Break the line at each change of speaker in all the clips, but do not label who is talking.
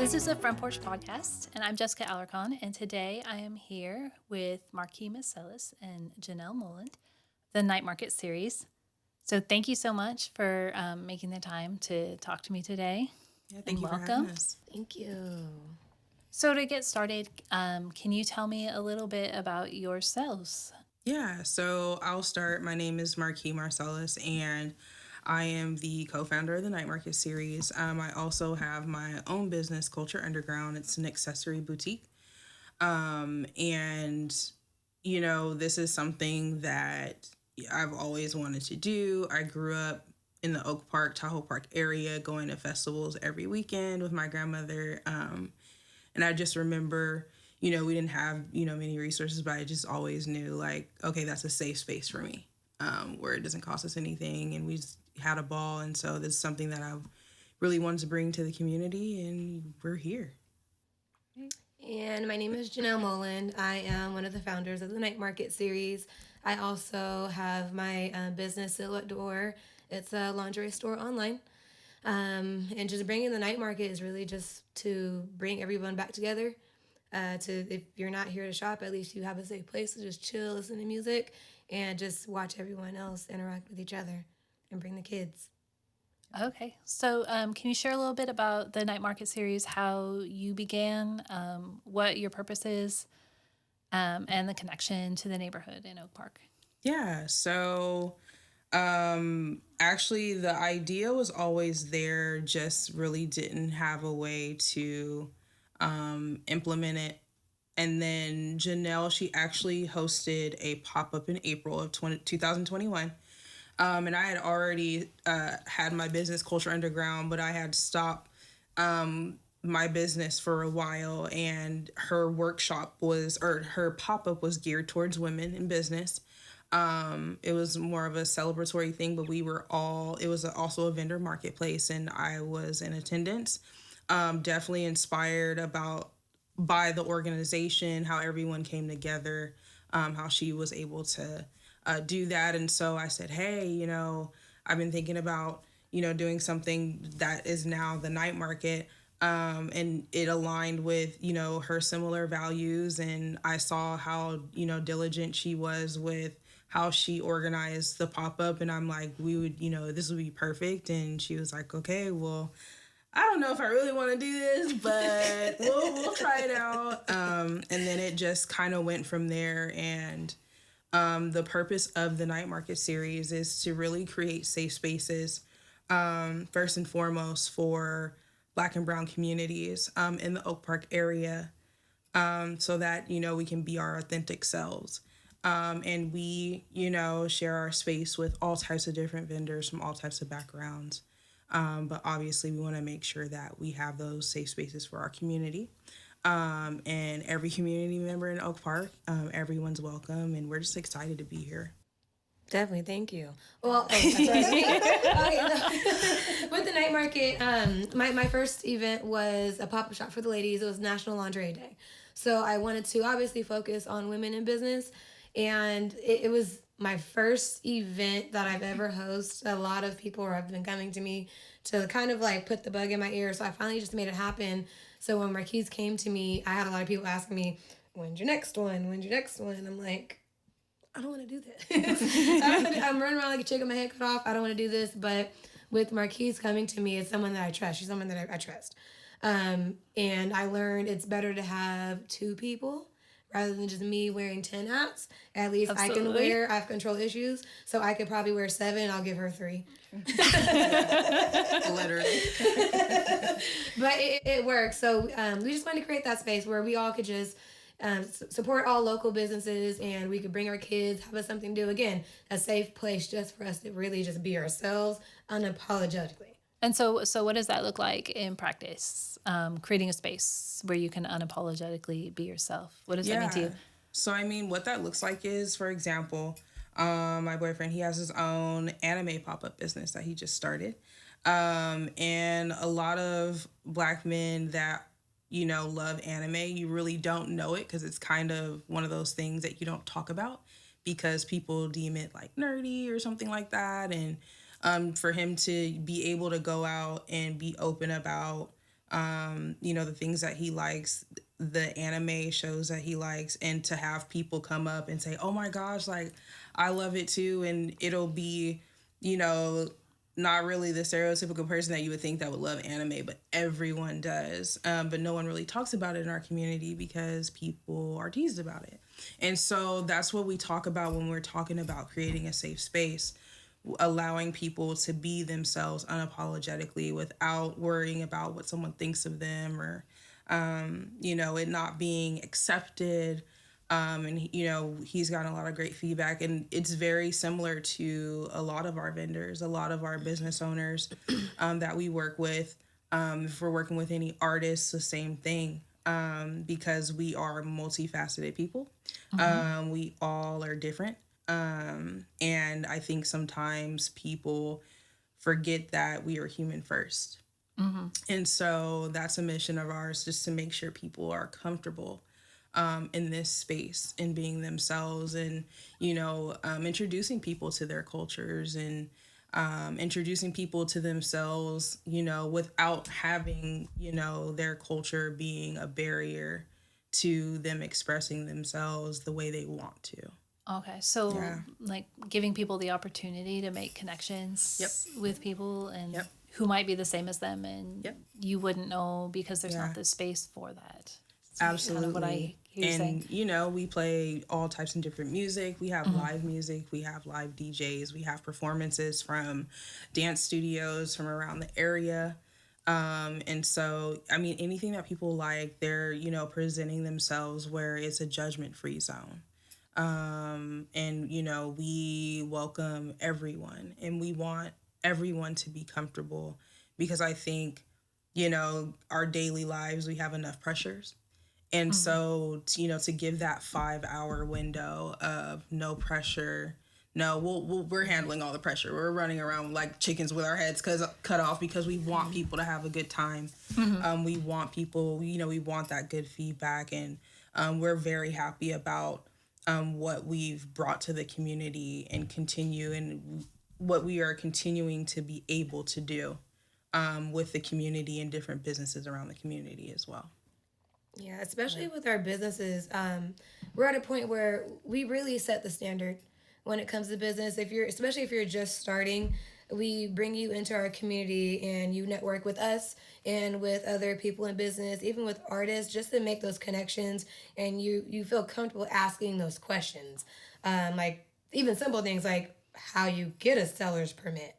This is the Front Porch Podcast, and I'm Jessica Alarcon, and today I am here with Marquis, Marcilous, and Janelle, Moland, the Night Market series. So thank you so much for making the time to talk to me today.
Yeah, thank you for having us.
Thank you.
So to get started, can you tell me a little bit about yourselves?
Yeah, so I'll start. My name is Marquis Marcilous, and I am the co-founder of the Night Market series. I also have my own business, Culture Underground. It's an accessory boutique. And, you know, this is something that I've always wanted to do. I grew up in the Oak Park, Tahoe Park area, going to festivals every weekend with my grandmother. And I just remember, you know, we didn't have, you know, many resources, but I just always knew, like, okay, that's a safe space for me, where it doesn't cost us anything. And we just had a ball. And so this is something that I've really wanted to bring to the community, and we're here.
And my name is Janelle Moland. I am one of the founders of the Night Market series. I also have my business, Silhouette Door. It's a lingerie store online. And just bringing the night market is really just to bring everyone back together. If you're not here to shop, at least you have a safe place to just chill, listen to music, and just watch everyone else interact with each other and bring the kids.
Okay, so can you share a little bit about the Night Market series, how you began, what your purpose is, and the connection to the neighborhood in Oak Park?
Yeah, so actually the idea was always there, just really didn't have a way to implement it. And then Janelle, she actually hosted a pop-up in April of 2021. And I had already had my business, Culture Underground, but I had stopped my business for a while. And her her pop-up was geared towards women in business. It was more of a celebratory thing, but it was also a vendor marketplace, and I was in attendance. Definitely inspired by the organization, how everyone came together, how she was able to do that. And so I said, hey, you know, I've been thinking about, you know, doing something that is now the night market. And it aligned with, you know, her similar values. And I saw how, you know, diligent she was with how she organized the pop-up. And I'm like, this would be perfect. And she was like, okay, well, I don't know if I really want to do this, but we'll try it out. And then it just kind of went from there. And the purpose of the Night Market series is to really create safe spaces, first and foremost, for Black and Brown communities in the Oak Park area, so that, you know, we can be our authentic selves. And we, you know, share our space with all types of different vendors from all types of backgrounds. But obviously we want to make sure that we have those safe spaces for our community. And every community member in Oak Park, everyone's welcome, and we're just excited to be here.
Definitely, thank you. Well, with the night market, my first event was a pop-up shop for the ladies. It was National Lingerie Day. So I wanted to obviously focus on women in business, and it was my first event that I've ever hosted. A lot of people have been coming to me to kind of like put the bug in my ear, so I finally just made it happen. So when Marquis came to me, I had a lot of people asking me, when's your next one? When's your next one? And I'm like, I don't want to do that. I'm running around like a chicken with my head cut off. I don't want to do this. But with Marquis coming to me, it's someone that I trust. She's someone that I trust. And I learned it's better to have two people rather than just me wearing 10 hats. At least
Absolutely.
I have control issues. So I could probably wear 7. I'll give her 3.
Literally.
But it works. So we just wanted to create that space where we all could just support all local businesses, and we could bring our kids, have us something to do. Again, a safe place just for us to really just be ourselves unapologetically.
And so what does that look like in practice? Creating a space where you can unapologetically be yourself. What does that mean to you?
So, I mean, what that looks like is, for example, my boyfriend, he has his own anime pop-up business that he just started. And a lot of Black men that, you know, love anime, you really don't know it because it's kind of one of those things that you don't talk about because people deem it like nerdy or something like that. And for him to be able to go out and be open about the things that he likes, the anime shows that he likes, and to have people come up and say, oh my gosh, like, I love it too. And it'll be, you know, not really the stereotypical person that you would think that would love anime, but everyone does. But no one really talks about it in our community because people are teased about it. And so that's what we talk about when we're talking about creating a safe space, allowing people to be themselves unapologetically without worrying about what someone thinks of them or, it not being accepted. He's gotten a lot of great feedback, and it's very similar to a lot of our vendors, a lot of our business owners that we work with. If we're working with any artists, the same thing, because we are multifaceted people. We all are different. And I think sometimes people forget that we are human first. And so that's a mission of ours, just to make sure people are comfortable in this space and being themselves, and introducing people to their cultures, and introducing people to themselves, without having their culture being a barrier to them expressing themselves the way they want to.
Okay, so
Yeah.
like giving people the opportunity to make connections
Yep.
with people and
Yep.
who might be the same as them, and
Yep.
you wouldn't know because there's
Yeah.
not the space for that.
Absolutely.
Kind of what I hear you saying.
And we play all types of different music. We have live music, we have live DJs, we have performances from dance studios from around the area. And so, I mean, anything that people like, they're, presenting themselves where it's a judgment-free zone. We welcome everyone, and we want everyone to be comfortable, because I think, our daily lives, we have enough pressures. And so, to give that 5-hour window of no pressure, no, we're handling all the pressure. We're running around like chickens with our heads cut off, because we want people to have a good time. We want people, we want that good feedback. And we're very happy about what we've brought to the community, and what we are continuing to be able to do with the community and different businesses around the community as well.
Yeah, especially with our businesses, we're at a point where we really set the standard when it comes to business. Especially if you're just starting, we bring you into our community and you network with us and with other people in business, even with artists, just to make those connections, and you feel comfortable asking those questions, like even simple things like how you get a seller's permit.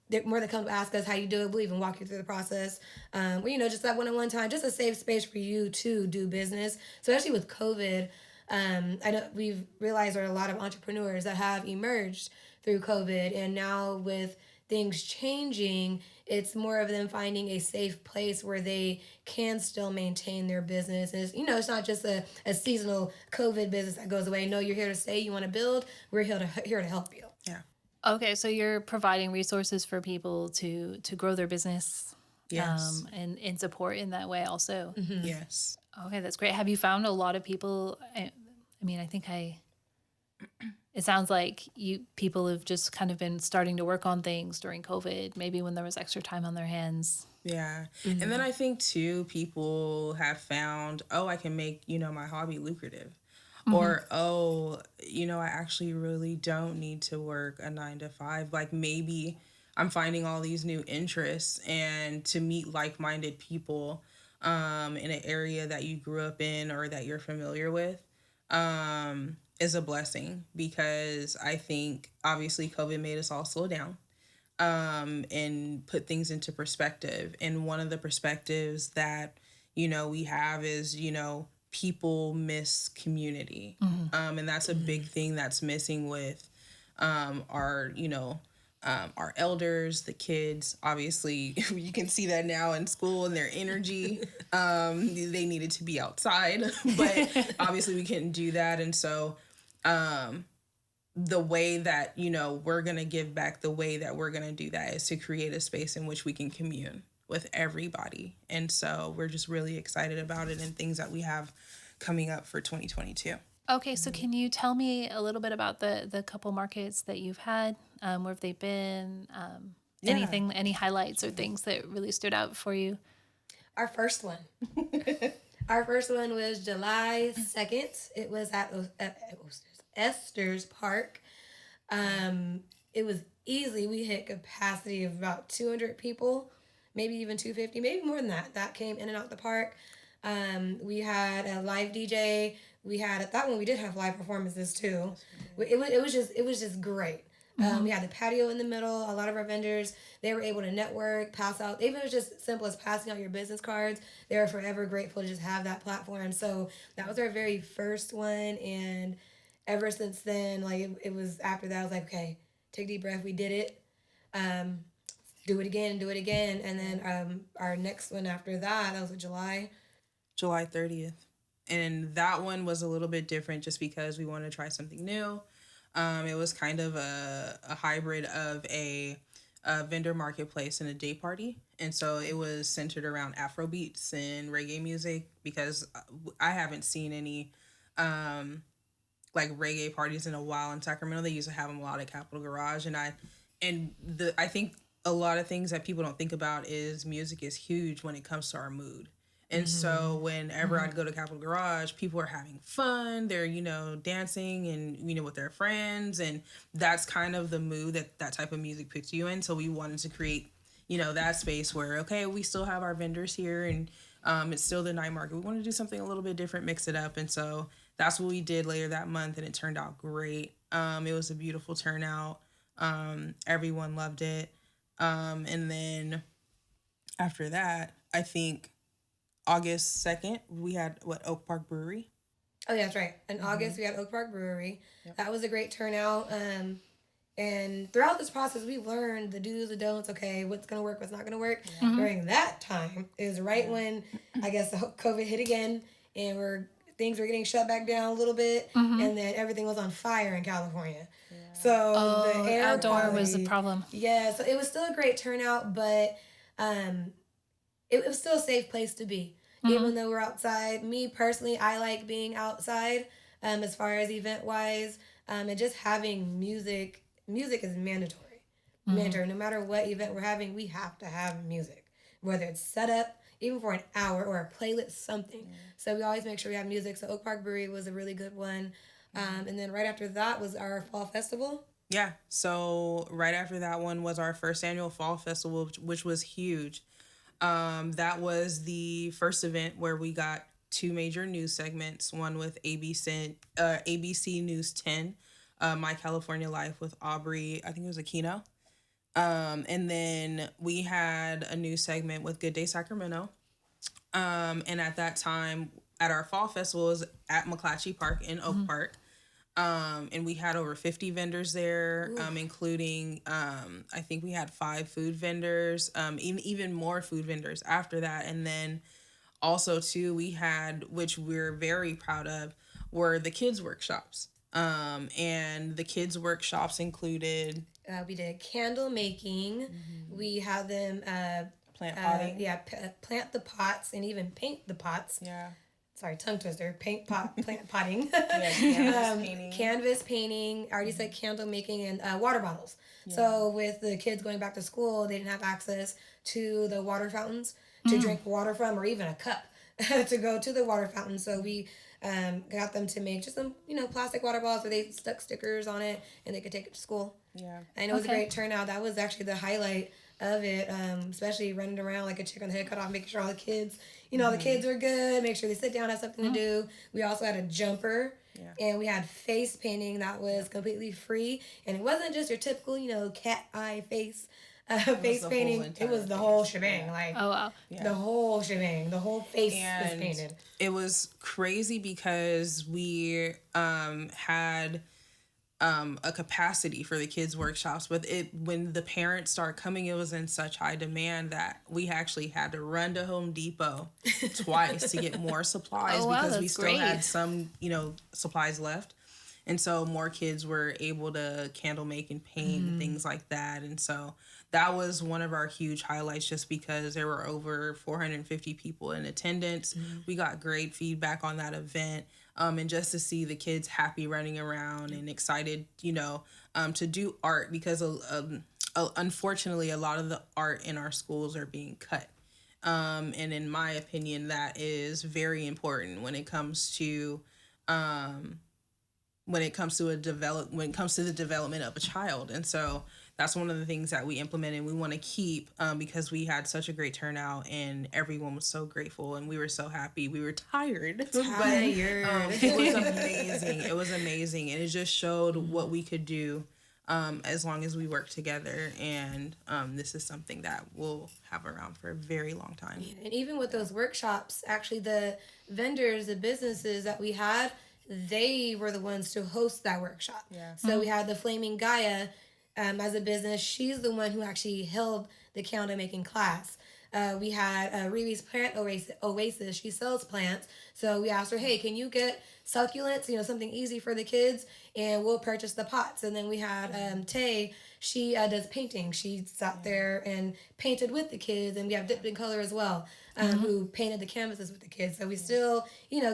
They're more than come to ask us how you do it. We'll even walk you through the process. Just that one-on-one time, just a safe space for you to do business. So especially with COVID, I know we've realized there are a lot of entrepreneurs that have emerged through COVID, and now with things changing, it's more of them finding a safe place where they can still maintain their business. And it's not just a seasonal COVID business that goes away. No, you're here to stay. You want to build. We're here to help you.
Yeah.
Okay, so you're providing resources for people to grow their business,
Yes.
and support in that way also.
Yes.
Okay, that's great. Have you found a lot of people? I mean, it sounds like people have just kind of been starting to work on things during COVID, maybe when there was extra time on their hands.
Yeah. And then I think too, people have found, oh, I can make, my hobby lucrative. Or, I actually really don't need to work a 9 to 5. Like, maybe I'm finding all these new interests, and to meet like-minded people in an area that you grew up in or that you're familiar with is a blessing, because I think obviously COVID made us all slow down and put things into perspective. And one of the perspectives that, we have is, people miss community. And that's a big thing that's missing with our elders, the kids. Obviously, you can see that now in school and their energy. They needed to be outside, but obviously we couldn't do that. And so the way that, we're going to give back, the way that we're going to do that is to create a space in which we can commune with everybody. And so we're just really excited about it, and things that we have coming up for 2022.
Okay, so can you tell me a little bit about the couple markets that you've had? Where have they been?
Yeah.
Any highlights or things that really stood out for you?
Our first one. Our first one was July 2nd. It was at Esther's Park. Um, it was easily, we hit capacity of about 200 people, maybe even 250, maybe more than that. That came in and out the park. We had a live DJ. We had at that one we did have live performances too. It was just great. We had the patio in the middle. A lot of our vendors, they were able to network, pass out. Even if it was just simple as passing out your business cards, they were forever grateful to just have that platform. So that was our very first one, and ever since then, like it was after that, I was like, okay, take a deep breath. We did it. Um, do it again, do it again, and then our next one after that, that was July.
July 30th. And that one was a little bit different just because we wanted to try something new. It was kind of a hybrid of a vendor marketplace and a day party. And so it was centered around Afro beats and reggae music because I haven't seen any like reggae parties in a while in Sacramento. They used to have them a lot at Capitol Garage. I think a lot of things that people don't think about is music is huge when it comes to our mood. And so whenever I'd go to Capitol Garage, people are having fun. They're, dancing and, with their friends. And that's kind of the mood that type of music puts you in. So we wanted to create, that space where, okay, we still have our vendors here and it's still the night market. We want to do something a little bit different, mix it up. And so that's what we did later that month. And it turned out great. It was a beautiful turnout. Everyone loved it. And then after that, I think August 2nd, we had Oak Park Brewery.
Oh, yeah, that's right. In August, we had Oak Park Brewery. Yep. That was a great turnout. And throughout this process, we learned the do's, the don'ts, okay, what's going to work, what's not going to work. Yeah. During that time, it was right when, I guess, COVID hit again, and things were getting shut back down a little bit, and then everything was on fire in California. Yeah. So the air
outdoor
quality
was the problem.
Yeah, so it was still a great turnout, but it was still a safe place to be. Even though we're outside. Me personally, I like being outside as far as event-wise. And just having music is mandatory. Mandatory. No matter what event we're having, we have to have music. Whether it's set up, even for an hour, or a playlist, something. So we always make sure we have music. So Oak Park Brewery was a really good one. And then right after that was our Fall Festival.
Yeah. So right after that one was our first annual Fall Festival, which was huge. That was the first event where we got two major news segments, one with ABC News 10, My California Life with Aubrey, I think it was Aquino. And then we had a news segment with Good Day Sacramento. And at that time, at our fall festival, was at McClatchy Park in Oak Park. And we had over 50 vendors there, including, I think we had 5 food vendors, even more food vendors after that. And then also too, we had, which we're very proud of, were the kids workshops. And the kids workshops included...
we did candle making. We had them...
plant potting.
Plant the pots and even paint the pots.
Yeah.
Sorry, tongue twister. Plant potting.
Canvas
painting. I already said candle making and water bottles. Yeah. So with the kids going back to school, they didn't have access to the water fountains to drink water from, or even a cup to go to the water fountain. So we got them to make just some, plastic water bottles where they stuck stickers on it and they could take it to school.
Yeah.
And it was a great turnout. That was actually the highlight of it, especially running around like a chick on the head cut off, making sure all the kids, the kids were good, make sure they sit down, have something to do. We also had a jumper, and we had face painting that was completely free, and it wasn't just your typical, cat eye face face painting. It was the whole shebang, the whole shebang, the whole face was painted.
It was crazy because we had a capacity for the kids workshops, but when the parents started coming, it was in such high demand that we actually had to run to Home Depot twice to get more supplies because we still had some supplies left, and so more kids were able to candle make and paint and things like that. And so that was one of our huge highlights, just because there were over 450 people in attendance. We got great feedback on that event. And just to see the kids happy running around and excited, to do art, because unfortunately a lot of the art in our schools are being cut. And in my opinion, that is very important when it comes to the development of a child. And so that's one of the things that we implement and we want to keep, because we had such a great turnout and everyone was so grateful and we were so happy. We were tired, but it was amazing. It was amazing, and it just showed what we could do, as long as we work together. And this is something that we'll have around for a very long time.
And even with those workshops, actually, the vendors, the businesses that we had, they were the ones to host that workshop.
Yeah.
So we had the Flaming Gaia as a business. She's the one who actually held the candle making class. We had Riri's Plant Oasis. She sells plants. So we asked her, hey, can you get succulents, something easy for the kids? And we'll purchase the pots. And then we had Tay. She does painting. She sat there and painted with the kids. And we have Dipped in Color as well, who painted the canvases with the kids. So we still,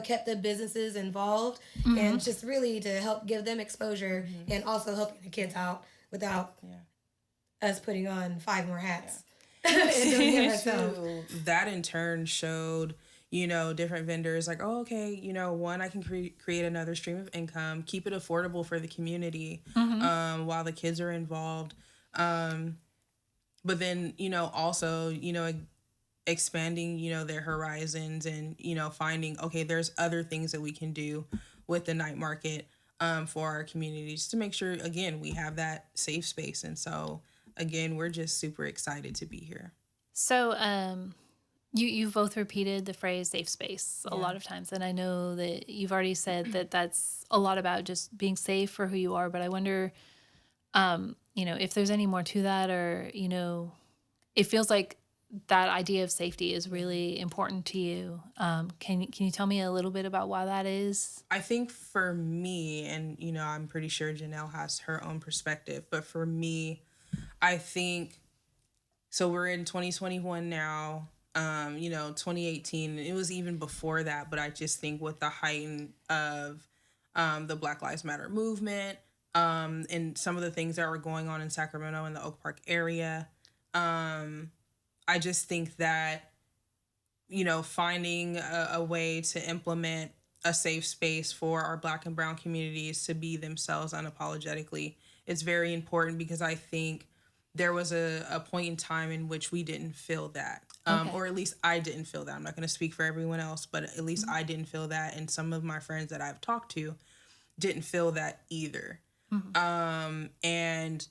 kept the businesses involved and just really to help give them exposure and also helping the kids out without us putting on 5 more hats.
That in turn showed, different vendors like, oh, okay, one, I can create another stream of income, keep it affordable for the community, while the kids are involved. But then, also, expanding, their horizons and, finding, okay, there's other things that we can do with the night market, for our communities to make sure, again, we have that safe space. And so, again, we're just super excited to be here.
So, you've both repeated the phrase safe space a lot of times. And I know that you've already said that that's a lot about just being safe for who you are. But I wonder, if there's any more to that, or, it feels like that idea of safety is really important to you. Can you tell me a little bit about why that is?
I think for me, and, I'm pretty sure Janelle has her own perspective, but for me, I think, so we're in 2021 now, 2018, it was even before that, but I just think with the heighten of the Black Lives Matter movement, and some of the things that were going on in Sacramento and the Oak Park area, I just think that, finding a way to implement a safe space for our Black and Brown communities to be themselves unapologetically, it's very important, because I think there was a point in time in which we didn't feel that, or at least I didn't feel that. I'm not going to speak for everyone else, but at least I didn't feel that, and some of my friends that I've talked to didn't feel that either. And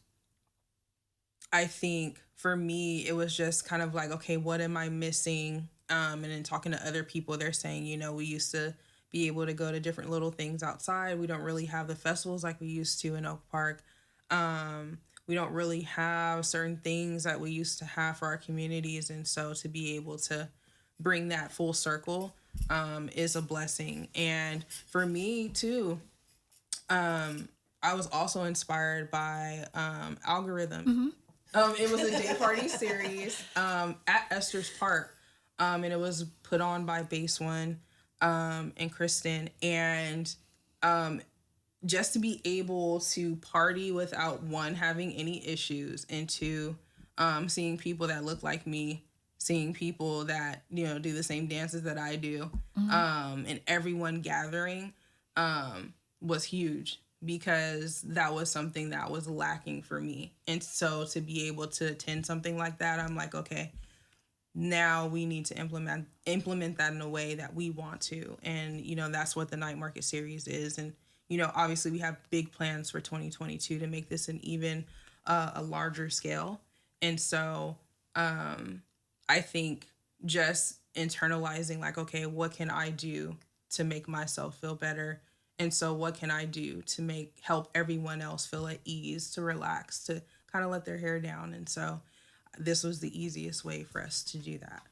I think for me, it was just kind of like, okay, what am I missing? And then talking to other people, they're saying, we used to be able to go to different little things outside. We don't really have the festivals like we used to in Oak Park. We don't really have certain things that we used to have for our communities. And so to be able to bring that full circle is a blessing. And for me too, I was also inspired by Algorithm. It was a day party series at Esther's Park, and it was put on by Base One and Kristen. And just to be able to party without, one, having any issues, and two, seeing people that look like me, seeing people that, do the same dances that I do, and everyone gathering was huge, because that was something that was lacking for me. And so to be able to attend something like that, I'm like, okay, now we need to implement that in a way that we want to. And, that's what the Night Market series is. And, obviously we have big plans for 2022 to make this an even a larger scale. And so I think just internalizing, like, okay, what can I do to make myself feel better? And so what can I do to help everyone else feel at ease, to relax, to kind of let their hair down? And so this was the easiest way for us to do that.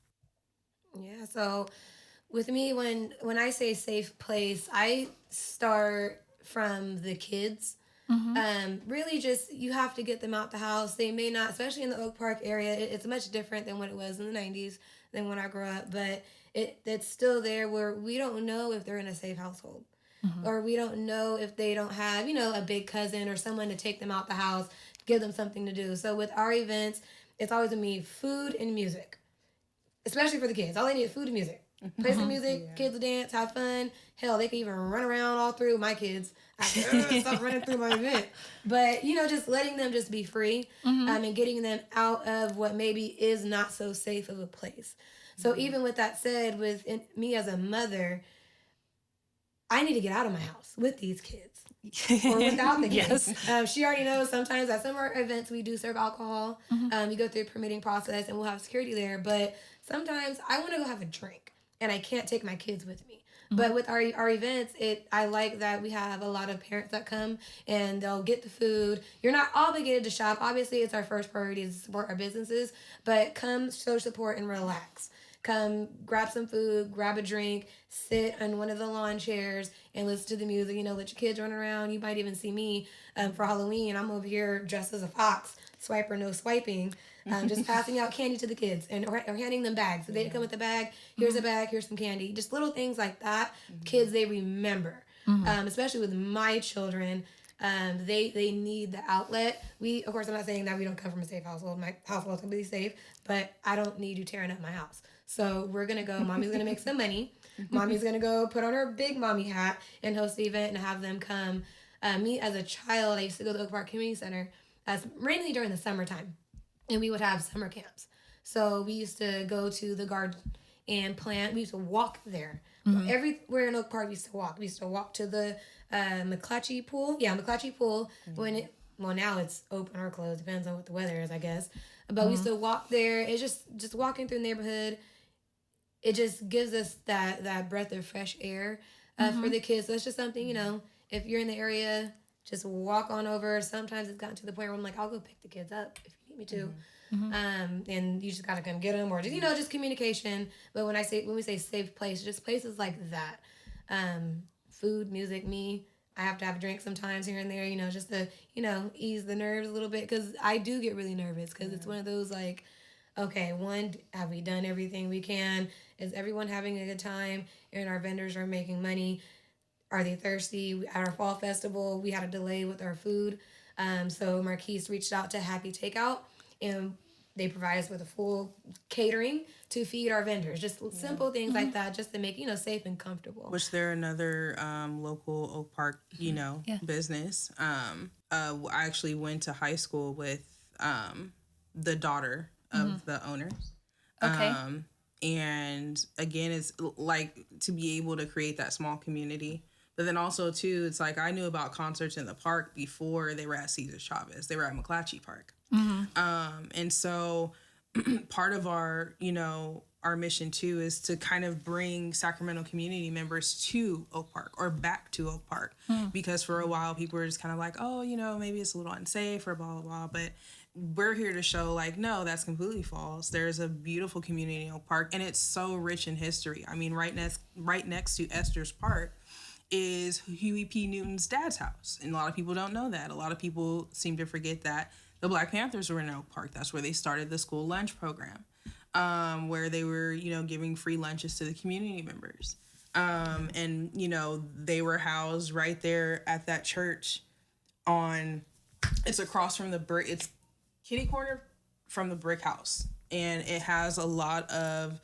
Yeah, so with me, when I say safe place, I start from the kids. Really just, you have to get them out the house. They may not, especially in the Oak Park area, it's much different than what it was in the 90s, than when I grew up, but it's still there where we don't know if they're in a safe household. Or we don't know if they don't have, a big cousin or someone to take them out the house, give them something to do. So with our events, it's always going to be food and music. especially for the kids. All they need is food and music. Play some music, kids will dance, have fun. Hell, they can even run around all through. My kids, I stop running through my event. But, just letting them just be free and getting them out of what maybe is not so safe of a place. So even with that said, with me as a mother, I need to get out of my house with these kids. Or without the kids.
Yes.
She already knows sometimes at some of our events we do serve alcohol. We go through a permitting process and we'll have security there. But sometimes I want to go have a drink and I can't take my kids with me. But with our events, I like that we have a lot of parents that come and they'll get the food. You're not obligated to shop. Obviously, it's our first priority to support our businesses. But come show support and relax. Come grab some food, grab a drink, sit on one of the lawn chairs and listen to the music. Let your kids run around. You might even see me for Halloween. I'm over here dressed as a fox, swiper, no swiping, just passing out candy to the kids or handing them bags. So they come with a bag. Here's a bag. Here's some candy. Just little things like that. Kids, they remember, especially with my children. They need the outlet. Of course, I'm not saying that we don't come from a safe household. My household's completely safe, but I don't need you tearing up my house. So we're going to go. Mommy's going to make some money. Mommy's going to go put on her big mommy hat and host the event and have them come. Me as a child, I used to go to the Oak Park Community Center mainly during the summertime. And we would have summer camps. So we used to go to the garden and plant. We used to walk there. Everywhere in Oak Park, we used to walk. We used to walk to the McClatchy pool. Yeah, McClatchy pool. Now it's open or closed. Depends on what the weather is, I guess. But we used to walk there. It's just walking through the neighborhood. It just gives us that breath of fresh air for the kids. So it's just something, if you're in the area, just walk on over. Sometimes it's gotten to the point where I'm like, I'll go pick the kids up if you need me to. And you just gotta come get them, or just just communication. But when we say safe place, just places like that. Food, music, me. I have to have a drink sometimes here and there, just to ease the nerves a little bit, because I do get really nervous because it's one of those like, okay, have we done everything we can? Is everyone having a good time? And our vendors are making money. Are they thirsty? At our fall festival, we had a delay with our food. So Marquis reached out to Happy Takeout, and they provide us with a full catering to feed our vendors. Just simple things like that, just to make, safe and comfortable.
Which they're another local Oak Park, business. I actually went to high school with the daughter of the owners.
Okay.
And again, it's like to be able to create that small community. But then also, too, it's like I knew about concerts in the park before they were at Cesar Chavez. They were at McClatchy Park. And so part of our mission, too, is to kind of bring Sacramento community members to Oak Park or back to Oak Park. Because for a while, people were just kind of like, oh, maybe it's a little unsafe or blah, blah, blah. But we're here to show, like, no, that's completely false. There's a beautiful community in Oak Park, and it's so rich in history. I mean, right next to Esther's Park is Huey P. Newton's dad's house. And a lot of people don't know that. A lot of people seem to forget that the Black Panthers were in Oak Park. That's where they started the school lunch program, where they were, giving free lunches to the community members. And, they were housed right there at that church it's across from it's kitty corner from the brick house. And it has a lot of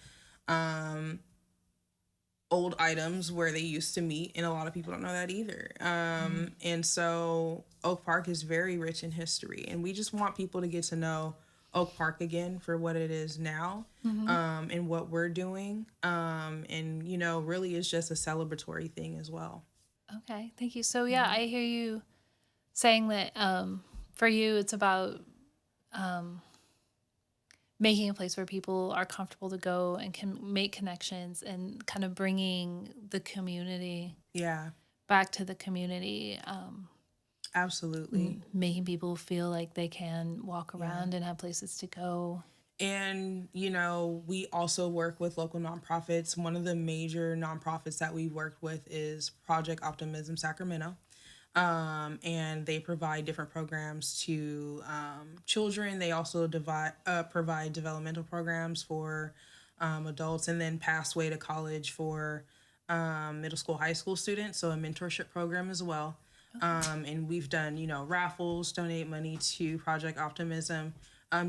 old items where they used to meet, and a lot of people don't know that either. And so Oak Park is very rich in history, and we just want people to get to know Oak Park again for what it is now, and what we're doing. And, really it's just a celebratory thing as well.
Okay, thank you. So yeah, I hear you saying that for you it's about making a place where people are comfortable to go and can make connections, and kind of bringing the community back to the community.
Absolutely.
Making people feel like they can walk around and have places to go.
And, we also work with local nonprofits. One of the major nonprofits that we worked with is Project Optimism Sacramento. And they provide different programs to children. They also provide developmental programs for adults, and then Pathway to College for middle school, high school students. So a mentorship program as well. And we've done, raffles, donate money to Project Optimism,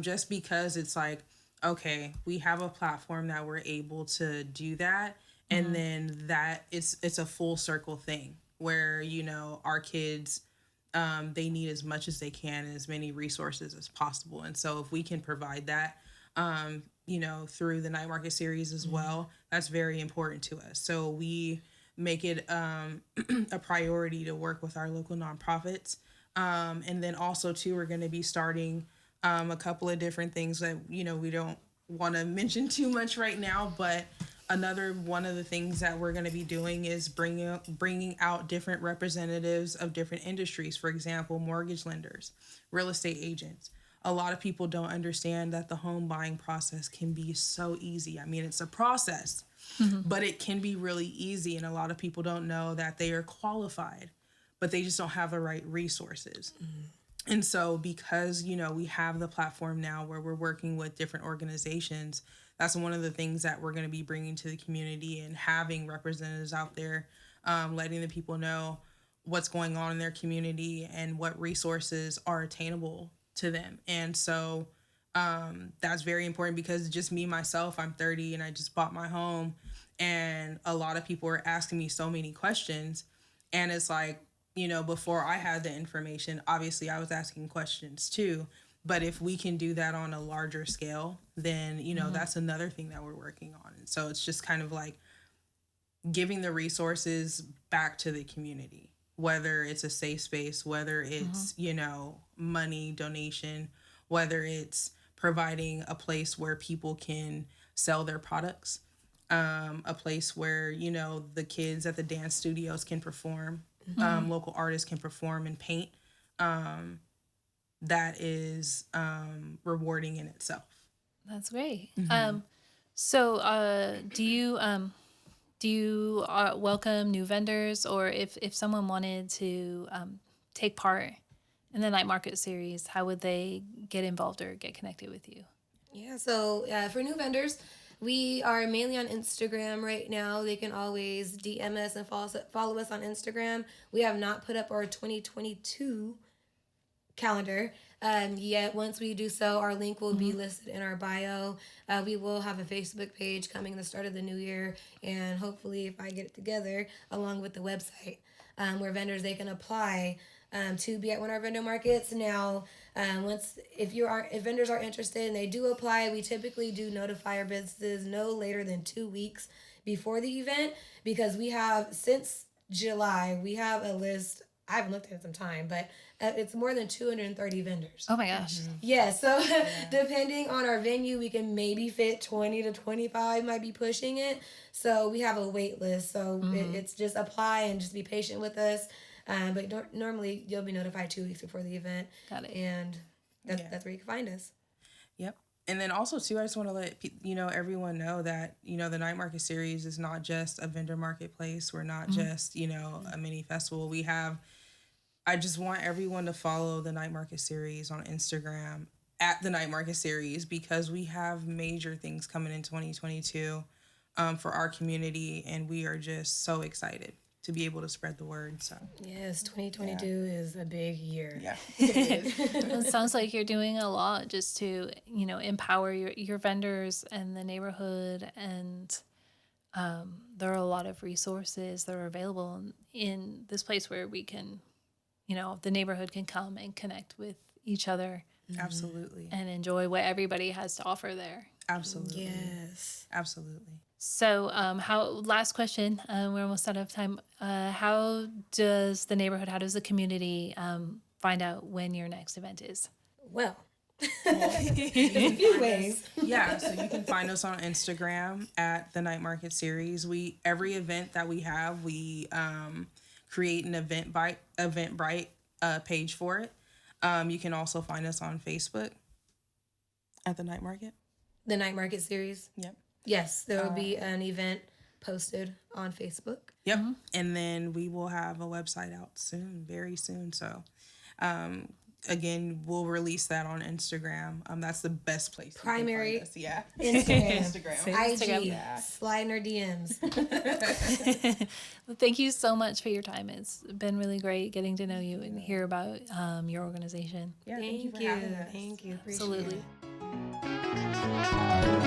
just because it's like okay, we have a platform that we're able to do that. And then that it's a full circle thing where, our kids, they need as much as they can and as many resources as possible. And so if we can provide that, through the Night Market series as well, that's very important to us. So we make it a priority to work with our local nonprofits. And then also, too, we're going to be starting a couple of different things that, we don't want to mention too much right now, but another one of the things that we're going to be doing is bringing out different representatives of different industries. For example, mortgage lenders, real estate agents. A lot of people don't understand that the home buying process can be so easy. I mean, it's a process, but it can be really easy. And a lot of people don't know that they are qualified, but they just don't have the right resources. And so because, we have the platform now where we're working with different organizations, that's one of the things that we're going to be bringing to the community and having representatives out there, letting the people know what's going on in their community and what resources are attainable to them. And so that's very important because just me, myself, I'm 30 and I just bought my home, and a lot of people are asking me so many questions. And it's like, before I had the information, obviously I was asking questions too. But if we can do that on a larger scale, then, that's another thing that we're working on. And so it's just kind of like giving the resources back to the community, whether it's a safe space, whether it's, money donation, whether it's providing a place where people can sell their products, a place where, the kids at the dance studios can perform, local artists can perform and paint. That is rewarding in itself.
That's great. So do you welcome new vendors, or if someone wanted to take part in the Night Market series, how would they get involved or get connected with you?
Yeah, so for new vendors, we are mainly on Instagram right now. They can always DM us and follow us on Instagram. We have not put up our 2022 calendar yet. Once we do so, our link will be listed in our bio. We will have a Facebook page coming the start of the new year, and hopefully, if I get it together, along with the website, where vendors they can apply to be at one of our vendor markets. Now, if vendors are interested and they do apply, we typically do notify our businesses no later than 2 weeks before the event, because we have, since July, we have a list. I haven't looked at it in some time, but it's more than 230 vendors.
Oh my gosh.
Yeah, so depending on our venue, we can maybe fit 20 to 25, might be pushing it. So we have a wait list. So it's just apply and just be patient with us. But normally you'll be notified 2 weeks before the event.
Got it.
And that's where you can find us.
Yep. And then also, too, I just want to let everyone know that, the Night Market series is not just a vendor marketplace. We're not just, a mini festival. I just want everyone to follow the Night Market series on Instagram at the Night Market series, because we have major things coming in 2022 for our community, and we are just so excited to be able to spread the word. So
yes, 2022 is a big year.
Yeah, it is.
It sounds like you're doing a lot just to, empower your vendors and the neighborhood. And there are a lot of resources that are available in this place where we can, the neighborhood can come and connect with each other.
Absolutely.
And enjoy what everybody has to offer there.
Absolutely.
Yes.
Absolutely.
So, last question, we're almost out of time. How does the community find out when your next event is?
Well, there's a few ways.
Yeah, so you can find us on Instagram at the Night Market series. Every event that we have, we create an Eventbrite page for it. You can also find us on Facebook at the Night Market.
The Night Market series.
Yep.
Yes, there will be an event posted on Facebook.
Yep. And then we will have a website out soon, very soon. So, again, we'll release that on Instagram. That's the best place.
Primary.
You can find us. Yeah.
Instagram. IG.
Yeah.
Slide in our DMs.
Well, thank you so much for your time. It's been really great getting to know you and hear about your organization.
Yeah,
Thank
you for having us.
Thank you. Appreciate
Absolutely.
it.
Bye.